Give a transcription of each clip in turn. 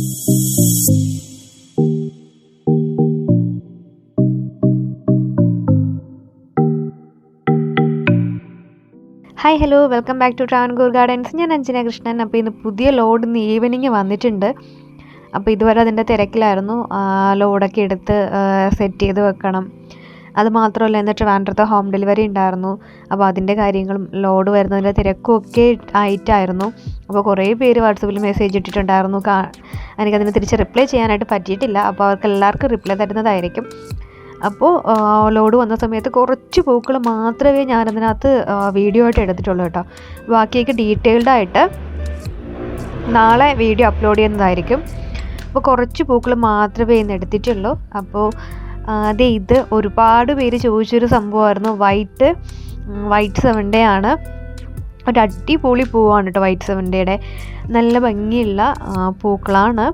Hi hello welcome back to Travancore gardens. ഞാൻ അഞ്ജന കൃഷ്ണൻ. അപ്പോൾ ഇന്ന് പുതിയ ലോഡ് ഇന്ന് ഈവനിങ് വന്നിട്ടുണ്ട്. അപ്പോൾ ഇതുവരെ അതിൻ്റെ തിരക്കിലായിരുന്നു. ലോഡൊക്കെ എടുത്ത് സെറ്റ് ചെയ്ത് വെക്കണം. അതുമാത്രമല്ല ഇന്ന് ട്രിവാൻഡ്രത്ത് ഹോം ഡെലിവറി ഉണ്ടായിരുന്നു. അപ്പോൾ അതിൻ്റെ കാര്യങ്ങളും ലോഡ് വരുന്നതിൻ്റെ തിരക്കും ഒക്കെ ആയിട്ടായിരുന്നു. അപ്പോൾ കുറേ പേര് വാട്സപ്പിൽ മെസ്സേജ് ഇട്ടിട്ടുണ്ടായിരുന്നു. എനിക്കതിന് തിരിച്ച് റിപ്ലൈ ചെയ്യാനായിട്ട് പറ്റിയിട്ടില്ല. അപ്പോൾ അവർക്ക് എല്ലാവർക്കും റിപ്ലൈ തരുന്നതായിരിക്കും. അപ്പോൾ ലോഡ് വന്ന സമയത്ത് കുറച്ച് പൂക്കൾ മാത്രമേ ഞാനതിനകത്ത് വീഡിയോ ആയിട്ട് എടുത്തിട്ടുള്ളൂ കേട്ടോ. ബാക്കിയൊക്കെ ഡീറ്റെയിൽഡായിട്ട് നാളെ വീഡിയോ അപ്ലോഡ് ചെയ്യുന്നതായിരിക്കും. അപ്പോൾ കുറച്ച് പൂക്കൾ മാത്രമേ ഇന്ന് എടുത്തിട്ടുള്ളൂ. അപ്പോൾ ഇത് ഒരുപാട് പേര് ചോദിച്ചൊരു സംഭവമായിരുന്നു. വൈറ്റ് സെവൻഡേ ആണ്. ഒരു അടിപൊളി പൂവാണ് കേട്ടോ വൈറ്റ് സെവൻഡേയുടെ. നല്ല ഭംഗിയുള്ള പൂക്കളാണ്.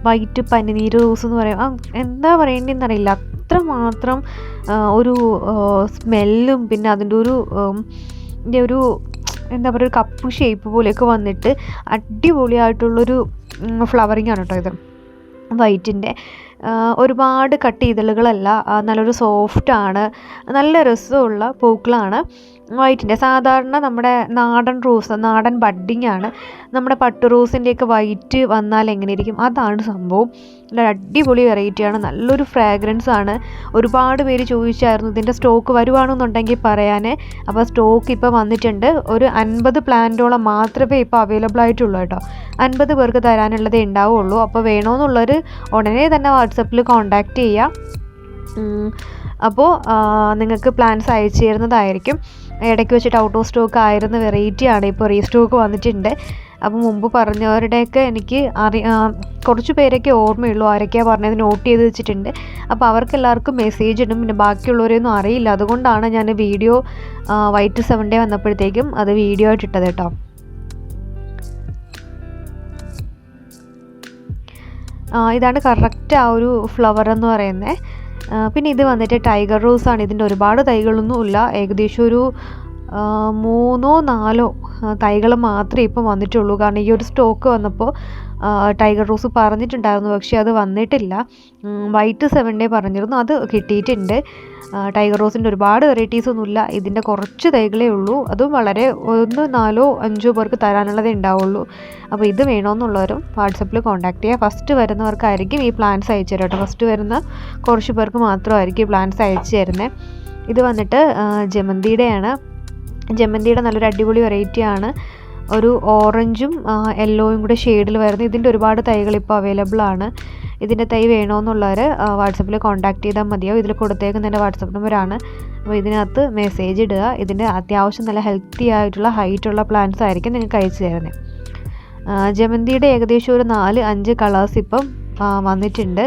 വൈറ്റ് പനിനീര് റോസ് എന്ന് പറയും, എന്താ പറയേണ്ടതെന്നറിയില്ല. അത്രമാത്രം ഒരു സ്മെല്ലും പിന്നെ അതിൻ്റെ ഒരു എന്താ പറയുക, ഒരു കപ്പ് ഷേപ്പ് പോലെയൊക്കെ വന്നിട്ട് അടിപൊളിയായിട്ടുള്ളൊരു ഫ്ലവറിങ് ആണ് കേട്ടോ ഇത് വൈറ്റിൻ്റെ. ഒരുപാട് കട്ട് ഇതളുകളല്ല, നല്ലൊരു സോഫ്റ്റാണ്, നല്ല രസമുള്ള പൂക്കളാണ് വൈറ്റിൻ്റെ. സാധാരണ നമ്മുടെ നാടൻ ബഡ്ഡിങ് ആണ്. നമ്മുടെ പട്ട് റോസിൻ്റെയൊക്കെ വൈറ്റ് വന്നാൽ എങ്ങനെ ഇരിക്കും, അതാണ് സംഭവം. നല്ല അടിപൊളി വെറൈറ്റിയാണ്, നല്ലൊരു ഫ്രാഗ്രൻസ് ആണ്. ഒരുപാട് പേര് ചോദിച്ചായിരുന്നു ഇതിൻ്റെ സ്റ്റോക്ക് വരുവാണെന്നുണ്ടെങ്കിൽ പറയാൻ. അപ്പോൾ സ്റ്റോക്ക് ഇപ്പോൾ വന്നിട്ടുണ്ട്. ഒരു 50 പ്ലാന്റോളം മാത്രമേ ഇപ്പോൾ അവൈലബിൾ ആയിട്ടുള്ളൂ കേട്ടോ. 50 പേർക്ക് തരാനുള്ളതേ ഉണ്ടാവുള്ളൂ. അപ്പോൾ വേണമെന്നുള്ളവർ ഉടനെ തന്നെ വാട്സപ്പിൽ കോൺടാക്റ്റ് ചെയ്യാം. അപ്പോൾ നിങ്ങൾക്ക് പ്ലാൻസ് അയച്ചു തരുന്നതായിരിക്കും. ഇടയ്ക്ക് വെച്ചിട്ട് ഔട്ട് ഓഫ് സ്റ്റോക്ക് ആയിരുന്ന വെറൈറ്റിയാണ് ഇപ്പോൾ റീസ്റ്റോക്ക് വന്നിട്ടുണ്ട്. അപ്പോൾ മുമ്പ് പറഞ്ഞവരുടെയൊക്കെ എനിക്ക് കുറച്ച് പേരൊക്കെ ഓർമ്മയുള്ളൂ. ആരൊക്കെയാണ് പറഞ്ഞത് നോട്ട് ചെയ്ത് വെച്ചിട്ടുണ്ട്. അപ്പോൾ അവർക്കെല്ലാവർക്കും മെസ്സേജ് ഇടും. പിന്നെ ബാക്കിയുള്ളവരെയൊന്നും അറിയില്ല. അതുകൊണ്ടാണ് ഞാൻ വീഡിയോ വൈറ്റ് സെവൻഡേ വന്നപ്പോഴത്തേക്കും അത് വീഡിയോ ആയിട്ട് ഇട്ടത് കേട്ടോ. ഇതാണ് കറക്റ്റ് ആ ഒരു ഫ്ലവർ എന്ന് പറയുന്നത്. പിന്നെ ഇത് വന്നിട്ട് ടൈഗർ റോസാണ്. ഇതിൻ്റെ ഒരുപാട് തൈകളൊന്നും ഇല്ല. ഏകദേശം ഒരു 3-4 തൈകൾ മാത്രമേ ഇപ്പം വന്നിട്ടുള്ളൂ. കാരണം ഈ ഒരു സ്റ്റോക്ക് വന്നപ്പോൾ ടൈഗർ റോസ് പറഞ്ഞിട്ടുണ്ടായിരുന്നു, പക്ഷേ അത് വന്നിട്ടില്ല. വൈറ്റ് സെവൻഡേ പറഞ്ഞിരുന്നു, അത് കിട്ടിയിട്ടുണ്ട്. ടൈഗർ റോസിൻ്റെ ഒരുപാട് വെറൈറ്റീസൊന്നുമില്ല. ഇതിൻ്റെ കുറച്ച് തൈകളേ ഉള്ളൂ. അതും വളരെ 4-5 പേർക്ക് തരാനുള്ളതേ ഉണ്ടാവുള്ളൂ. അപ്പോൾ ഇത് വേണമെന്നുള്ളവരും വാട്സപ്പിൽ കോൺടാക്ട് ചെയ്യുക. ഫസ്റ്റ് വരുന്നവർക്കായിരിക്കും ഈ പ്ലാൻസ് അയച്ചു തരാം കേട്ടോ. ഫസ്റ്റ് വരുന്ന കുറച്ച് പേർക്ക് മാത്രമായിരിക്കും ഈ പ്ലാൻസ് അയച്ചു തരുന്നത്. ഇത് വന്നിട്ട് ജമന്തിയുടെയാണ്. ജമന്തിയുടെ നല്ലൊരു അടിപൊളി വെറൈറ്റിയാണ്. ഒരു ഓറഞ്ചും യെല്ലോയും കൂടെ ഷെയ്ഡിൽ വരുന്നത്. ഇതിൻ്റെ ഒരുപാട് തൈകൾ ഇപ്പോൾ അവൈലബിൾ ആണ്. ഇതിൻ്റെ തൈ വേണമെന്നുള്ളവർ വാട്സപ്പിൽ കോൺടാക്ട് ചെയ്താൽ മതിയാവും. ഇതിൽ കൊടുത്തേക്കുന്നതിൻ്റെ വാട്സപ്പ് നമ്പറാണ്. അപ്പോൾ ഇതിനകത്ത് മെസ്സേജ് ഇടുക. ഇതിൻ്റെ അത്യാവശ്യം നല്ല ഹെൽത്തി ആയിട്ടുള്ള ഹൈറ്റുള്ള പ്ലാന്റ്സ് ആയിരിക്കും നിങ്ങൾക്ക് അയച്ചു തരുന്നത്. ജമന്തിയുടെ ഏകദേശം ഒരു 4-5 കളേഴ്സ് ഇപ്പം വന്നിട്ടുണ്ട്.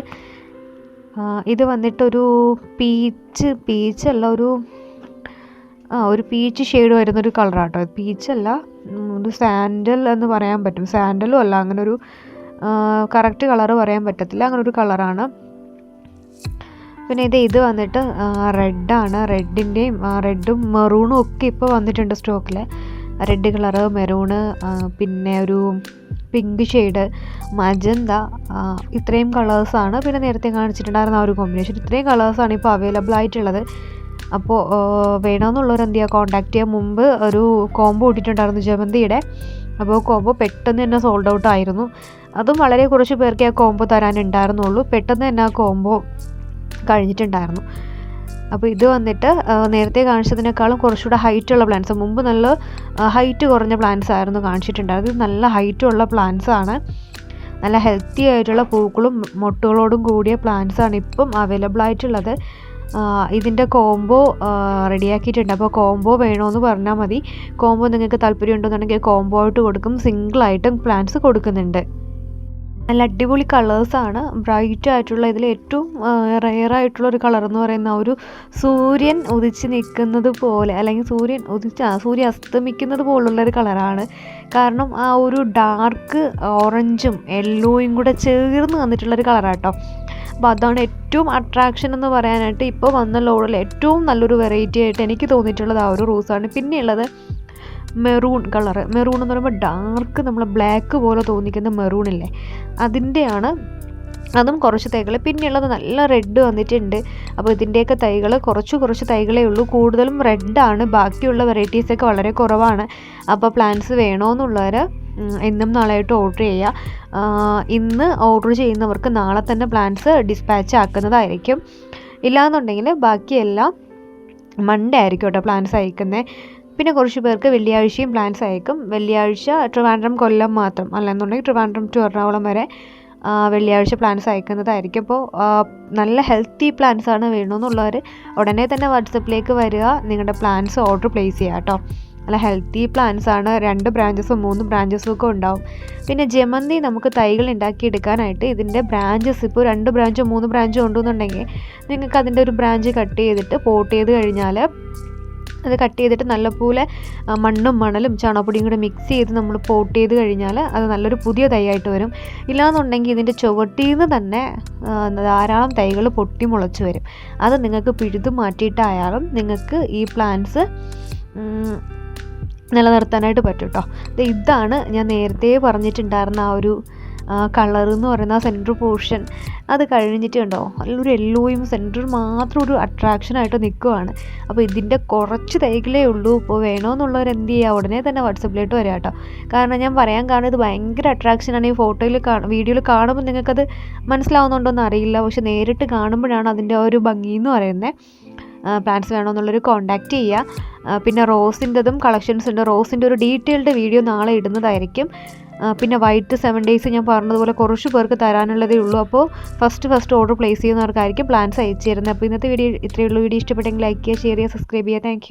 ഇത് വന്നിട്ടൊരു പീച്ചല്ല, ഒരു പീച്ച് ഷെയ്ഡ് വരുന്നൊരു കളറാട്ടോ. പീച്ചല്ല, ഒരു സാൻഡൽ എന്ന് പറയാൻ പറ്റും. സാൻഡലും അല്ല, അങ്ങനെ ഒരു കറക്റ്റ് കളറ് പറയാൻ പറ്റത്തില്ല, അങ്ങനെ ഒരു കളറാണ്. പിന്നെ ഇത് വന്നിട്ട് റെഡാണ്. റെഡും മെറൂണും ഒക്കെ ഇപ്പോൾ വന്നിട്ടുണ്ട് സ്റ്റോക്കിൽ. റെഡ് കളറ്, മെറൂണ്, പിന്നെ ഒരു പിങ്ക് ഷെയ്ഡ്, മജന്ത, ഇത്രയും കളേഴ്സാണ്. പിന്നെ നേരത്തെ കാണിച്ചിട്ടുണ്ടായിരുന്ന ആ ഒരു കോമ്പിനേഷൻ. ഇത്രയും കളേഴ്സാണ് ഇപ്പോൾ അവൈലബിൾ ആയിട്ടുള്ളത്. അപ്പോൾ വേണമെന്നുള്ളവർ എന്ത് ചെയ്യുക, കോൺടാക്ട് ചെയ്യുക. മുമ്പ് ഒരു കോംബോ ഇട്ടിട്ടുണ്ടായിരുന്നു ജമന്തിയുടെ. അപ്പോൾ കോംബോ പെട്ടെന്ന് തന്നെ സോൾഡ് ഔട്ട് ആയിരുന്നു. അതും വളരെ കുറച്ച് പേർക്ക് ആ കോംബോ തരാനുണ്ടായിരുന്നുള്ളൂ. പെട്ടെന്ന് തന്നെ ആ കോംബോ കഴിഞ്ഞിട്ടുണ്ടായിരുന്നു. അപ്പോൾ ഇത് വന്നിട്ട് നേരത്തെ കാണിച്ചതിനേക്കാളും കുറച്ചുകൂടെ ഹൈറ്റുള്ള പ്ലാന്റ്സ്. മുമ്പ് നല്ല ഹൈറ്റ് കുറഞ്ഞ പ്ലാന്റ്സ് ആയിരുന്നു കാണിച്ചിട്ടുണ്ടായിരുന്നത്. ഇത് നല്ല ഹൈറ്റുള്ള പ്ലാന്റ്സ് ആണ്. നല്ല ഹെൽത്തി ആയിട്ടുള്ള പൂക്കളും മൊട്ടുകളോടും കൂടിയ പ്ലാന്റ്സ് ആണ് ഇപ്പം അവൈലബിൾ ആയിട്ടുള്ളത്. ഇതിൻ്റെ കോംബോ റെഡിയാക്കിയിട്ടുണ്ട്. അപ്പോൾ കോംബോ വേണമെന്ന് പറഞ്ഞാൽ മതി. കോംബോ നിങ്ങൾക്ക് താല്പര്യം ഉണ്ടെന്നുണ്ടെങ്കിൽ കോംബോ ആയിട്ട് കൊടുക്കും. സിംഗിളായിട്ടും പ്ലാന്റ്സ് കൊടുക്കുന്നുണ്ട്. നല്ല അടിപൊളി കളേഴ്സാണ്. ബ്രൈറ്റ് ആയിട്ടുള്ള, ഇതിൽ ഏറ്റവും റെയർ ആയിട്ടുള്ളൊരു കളർ എന്ന് പറയുന്ന ഒരു സൂര്യൻ ഉദിച്ച് നിൽക്കുന്നത് പോലെ, അല്ലെങ്കിൽ സൂര്യൻ അസ്തമിക്കുന്നത് പോലുള്ളൊരു കളറാണ്. കാരണം ആ ഒരു ഡാർക്ക് ഓറഞ്ചും യെല്ലോയും കൂടെ ചേർന്ന് വന്നിട്ടുള്ളൊരു കളറാട്ടോ. അപ്പോൾ അതാണ് ഏറ്റവും അട്രാക്ഷൻ എന്ന് പറയാനായിട്ട്. ഇപ്പോൾ വന്ന ലോഡിൽ ഏറ്റവും നല്ലൊരു വെറൈറ്റി ആയിട്ട് എനിക്ക് തോന്നിയിട്ടുള്ളത് ആ ഒരു റോസാണ്. പിന്നെയുള്ളത് മെറൂൺ കളറ്. മെറൂൺ എന്ന് പറയുമ്പോൾ ഡാർക്ക് നമ്മൾ ബ്ലാക്ക് പോലെ തോന്നിക്കുന്ന മെറൂണില്ലേ, അതിൻ്റെയാണ്. അതും കുറച്ച് തൈകൾ. പിന്നെയുള്ളത് നല്ല റെഡ് വന്നിട്ടുണ്ട്. അപ്പോൾ ഇതിൻ്റെയൊക്കെ തൈകൾ കുറച്ച് തൈകളേ ഉള്ളൂ. കൂടുതലും റെഡാണ്, ബാക്കിയുള്ള വെറൈറ്റീസൊക്കെ വളരെ കുറവാണ്. അപ്പോൾ പ്ലാന്റ്സ് വേണമെന്നുള്ളവർ ഇന്നും നാളെയായിട്ട് ഓർഡർ ചെയ്യുക. ഇന്ന് ഓർഡർ ചെയ്യുന്നവർക്ക് നാളെ തന്നെ പ്ലാന്റ്സ് ഡിസ്പാച്ച് ആക്കുന്നതായിരിക്കും. ഇല്ലയെന്നുണ്ടെങ്കിൽ ബാക്കിയെല്ലാം മൺഡേ ആയിരിക്കും കേട്ടോ പ്ലാന്റ്സ് അയക്കുന്നത്. പിന്നെ കുറച്ച് പേർക്ക് വെള്ളിയാഴ്ചയും പ്ലാന്റ്സ് അയക്കും. വെള്ളിയാഴ്ച ട്രിവാൻഡ്രം കൊല്ലം മാത്രം, അല്ലെന്നുണ്ടെങ്കിൽ ട്രിവാൻഡ്രം ടു എറണാകുളം വരെ വെള്ളിയാഴ്ച പ്ലാന്റ്സ് അയക്കുന്നതായിരിക്കും. അപ്പോൾ നല്ല ഹെൽത്തി പ്ലാന്റ്സാണ് വേണമെന്നുള്ളവർ ഉടനെ തന്നെ വാട്സപ്പിലേക്ക് വരിക, നിങ്ങളുടെ പ്ലാന്റ്സ് ഓർഡർ പ്ലേസ് ചെയ്യുക കേട്ടോ. നല്ല ഹെൽത്തി പ്ലാന്റ്സാണ്. 2 ബ്രാഞ്ചസും 3 ബ്രാഞ്ചസും ഒക്കെ ഉണ്ടാവും. പിന്നെ ജമന്തി നമുക്ക് തൈകൾ ഉണ്ടാക്കിയെടുക്കാനായിട്ട് ഇതിൻ്റെ ബ്രാഞ്ചസ് ഇപ്പോൾ 2 ബ്രാഞ്ചോ 3 ബ്രാഞ്ചോ ഉണ്ടെന്നുണ്ടെങ്കിൽ നിങ്ങൾക്ക് അതിൻ്റെ ഒരു ബ്രാഞ്ച് കട്ട് ചെയ്തിട്ട് പോട്ട് ചെയ്ത് കഴിഞ്ഞാൽ, അത് കട്ട് ചെയ്തിട്ട് നല്ലപോലെ മണ്ണും മണലും ചാണകപ്പൊടിയും കൂടെ മിക്സ് ചെയ്ത് നമ്മൾ പോട്ട് ചെയ്ത് കഴിഞ്ഞാൽ അത് നല്ലൊരു പുതിയ തൈയായിട്ട് വരും. ഇല്ലാന്നുണ്ടെങ്കിൽ ഇതിൻ്റെ ചുവട്ടിൽ നിന്ന് തന്നെ ധാരാളം തൈകൾ പൊട്ടി മുളച്ച് വരും. അത് നിങ്ങൾക്ക് പിഴുതു മാറ്റിയിട്ടായാലും നിങ്ങൾക്ക് ഈ പ്ലാന്റ്സ് നിലനിർത്താനായിട്ട് പറ്റും കേട്ടോ. ഇതാണ് ഞാൻ നേരത്തെ പറഞ്ഞിട്ടുണ്ടായിരുന്ന ആ ഒരു കളർ എന്ന് പറയുന്ന ആ സെൻറ്റർ പോർഷൻ. അത് കഴിഞ്ഞിട്ട് കണ്ടോ നല്ലൊരു യെല്ലോയും സെൻറ്റർ മാത്രം ഒരു അട്രാക്ഷനായിട്ട് നിൽക്കുവാണ്. അപ്പോൾ ഇതിൻ്റെ കുറച്ച് തൈകളേ ഉള്ളൂ. ഇപ്പോൾ വേണമെന്നുള്ളവർ എന്ത് ചെയ്യുക, ഉടനെ തന്നെ വാട്സപ്പിലോട്ട് വരിക കേട്ടോ. കാരണം ഞാൻ പറയാൻ കാരണം ഇത് ഭയങ്കര അട്രാക്ഷനാണ്. ഈ ഫോട്ടോയിൽ വീഡിയോയിൽ കാണുമ്പോൾ നിങ്ങൾക്കത് മനസ്സിലാവുന്നുണ്ടോയെന്ന് അറിയില്ല, പക്ഷെ നേരിട്ട് കാണുമ്പോഴാണ് അതിൻ്റെ ആ ഒരു ഭംഗി എന്ന് പറയുന്നത്. പ്ലാന്റ്സ് വേണമെന്നുള്ളൊരു കോൺടാക്റ്റ് ചെയ്യുക. പിന്നെ റോസിൻ്റെതും കളക്ഷൻസ് ഉണ്ട്. റോസിൻ്റെ ഒരു ഡീറ്റെയിൽഡ് വീഡിയോ നാളെ ഇടുന്നതായിരിക്കും. പിന്നെ വൈറ്റ് 7 days ഞാൻ പറഞ്ഞതുപോലെ കുറച്ച് പേർക്ക് തരാനുള്ളതേ ഉള്ളൂ. അപ്പോൾ ഫസ്റ്റ് ഓർഡർ പ്ലേസ് ചെയ്യുന്നവർക്കായിരിക്കും പ്ലാന്റ്സ് അയച്ചു തരുന്നത്. അപ്പോൾ ഇന്നത്തെ വീഡിയോ ഇത്രയേ ഉള്ളൂ. വീഡിയോ ഇഷ്ടപ്പെട്ടെങ്കിൽ ലൈക്ക് ചെയ്യുക, ഷെയർ ചെയ്യുക, സബ്സ്ക്രൈബ് ചെയ്യുക. താങ്ക്